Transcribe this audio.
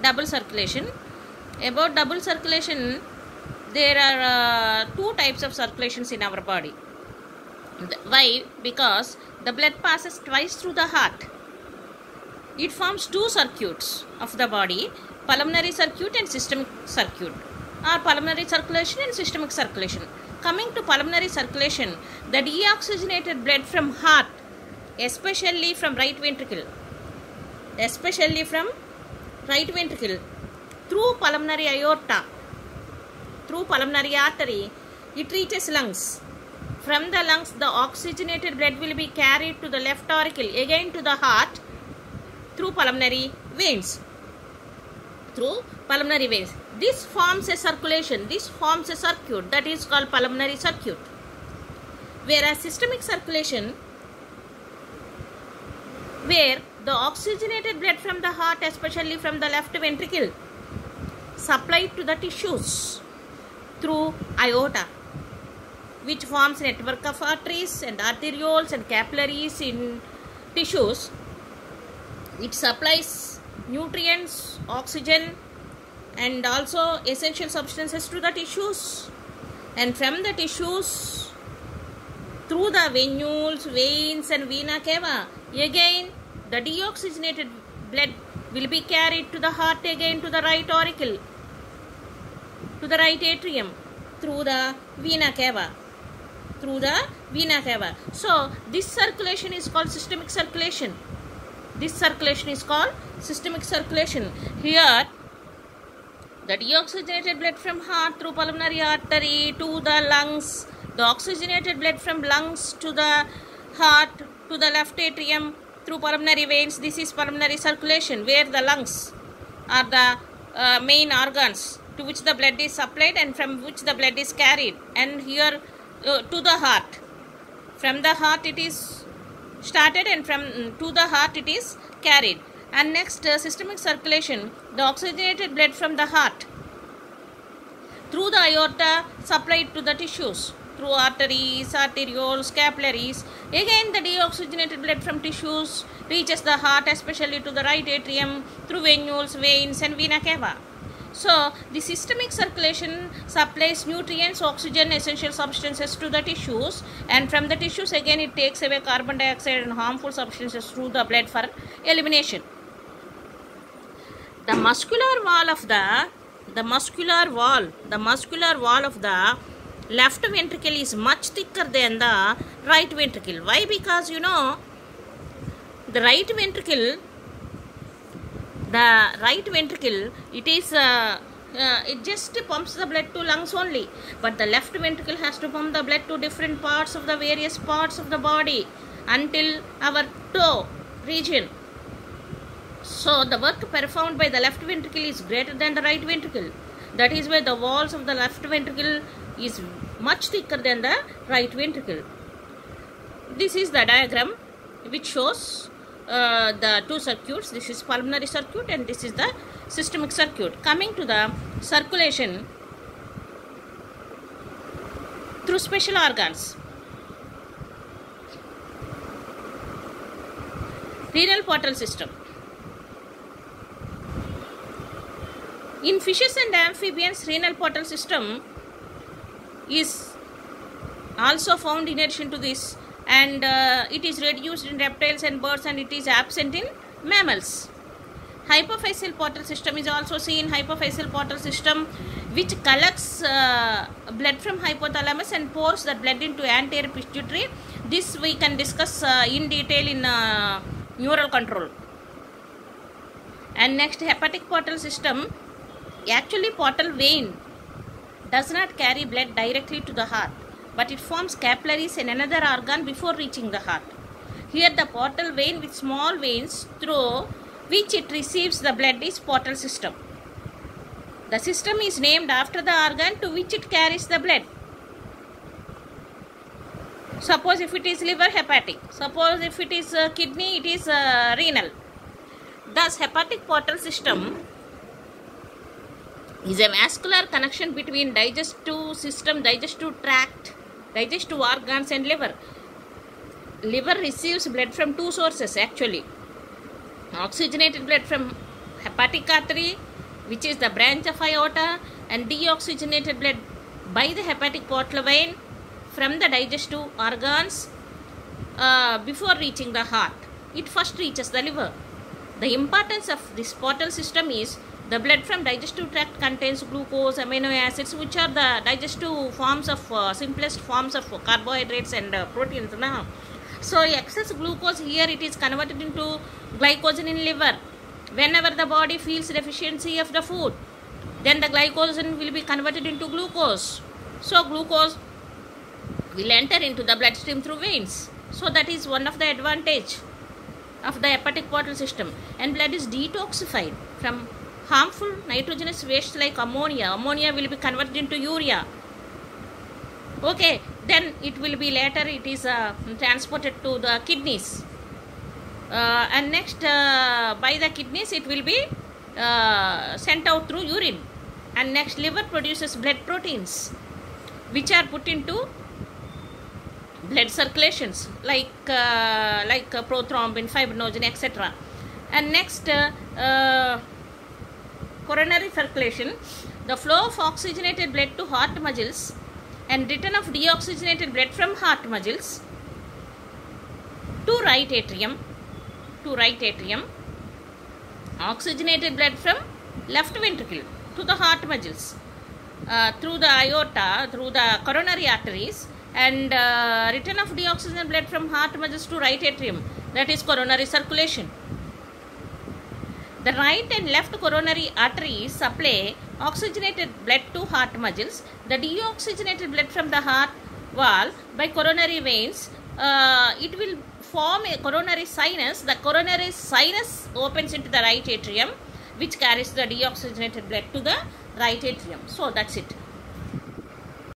double circulation. About double circulation, there are two types of circulations in our body. Why? Because the blood passes twice through the heart. It forms two circuits of the body, pulmonary circuit and systemic circuit, or pulmonary circulation and systemic circulation. Coming to pulmonary circulation, the deoxygenated blood from heart, especially from right ventricle, through pulmonary aorta, through pulmonary artery, it reaches lungs. From the lungs, the oxygenated blood will be carried to the left auricle, again to the heart, through pulmonary veins. This forms a circulation, this forms a circuit that is called pulmonary circuit. Whereas systemic circulation, where the oxygenated blood from the heart, especially from the left ventricle, supplied to the tissues through aorta, which forms a network of arteries and arterioles and capillaries in tissues. It supplies nutrients, oxygen, and also essential substances to the tissues. And from the tissues, through the venules, veins and vena cava, again the deoxygenated blood will be carried to the heart, again to the right auricle, to the right atrium, through the vena cava. So this circulation is called systemic circulation. Here, the deoxygenated blood from heart through pulmonary artery to the lungs, the oxygenated blood from lungs to the heart to the left atrium through pulmonary veins. This is pulmonary circulation, where the lungs are the main organs to which the blood is supplied and from which the blood is carried. And here to the heart. From the heart it is started and to the heart it is carried. And next, systemic circulation, the oxygenated blood from the heart through the aorta supplied to the tissues through arteries, arterioles, capillaries. Again the deoxygenated blood from tissues reaches the heart, especially to the right atrium, through venules, veins and vena cava. So the systemic circulation supplies nutrients, oxygen, essential substances to the tissues, and from the tissues again it takes away carbon dioxide and harmful substances through the blood for elimination. The muscular wall of the left ventricle is much thicker than the right ventricle. Why? Because the right ventricle, it just pumps the blood to lungs only, but the left ventricle has to pump the blood to different parts of the various parts of the body until our toe region. So the work performed by the left ventricle is greater than the right ventricle. That is why the walls of the left ventricle is much thicker than the right ventricle. This is the diagram which shows the two circuits. This is pulmonary circuit and this is the systemic circuit. Coming to the circulation through special organs. Renal portal system. In fishes and amphibians, renal portal system is also found in addition to this, and it is reduced in reptiles and birds, and it is absent in mammals. Hypophyseal portal system is also seen. Hypophyseal portal system which collects blood from hypothalamus and pours that blood into anterior pituitary. This we can discuss in detail in neural control. And next, hepatic portal system. Actually, portal vein does not carry blood directly to the heart, but it forms capillaries in another organ before reaching the heart. Here the portal vein with small veins through which it receives the blood is portal system. The system is named after the organ to which it carries the blood. Suppose if it is liver, hepatic. Suppose if it is kidney, it is renal. Thus, hepatic portal system is a vascular connection between digestive system, digestive tract, digestive organs and liver. Liver receives blood from two sources actually. Oxygenated blood from hepatic artery which is the branch of aorta, and deoxygenated blood by the hepatic portal vein from the digestive organs before reaching the heart. It first reaches the liver. The importance of this portal system is the blood from digestive tract contains glucose, amino acids, which are the digestive forms of simplest forms of carbohydrates and proteins. So excess glucose here, it is converted into glycogen in liver. Whenever the body feels deficiency of the food, then the glycogen will be converted into glucose. So glucose will enter into the bloodstream through veins. So that is one of the advantage of the hepatic portal system. And blood is detoxified from harmful nitrogenous waste like ammonia. Ammonia will be converted into urea. Okay, then it will be later, it is transported to the kidneys. And next by the kidneys it will be sent out through urine. And next, liver produces blood proteins which are put into blood circulations like prothrombin, fibrinogen, etc. And next, coronary circulation, the flow of oxygenated blood to heart muscles and return of deoxygenated blood from heart muscles to right atrium, oxygenated blood from left ventricle to the heart muscles through the aorta, through the coronary arteries, and return of deoxygenated blood from heart muscles to right atrium, that is coronary circulation. The right and left coronary arteries supply oxygenated blood to heart muscles. The deoxygenated blood from the heart wall by coronary veins, it will form a coronary sinus. The coronary sinus opens into the right atrium, which carries the deoxygenated blood to the right atrium. So that's it.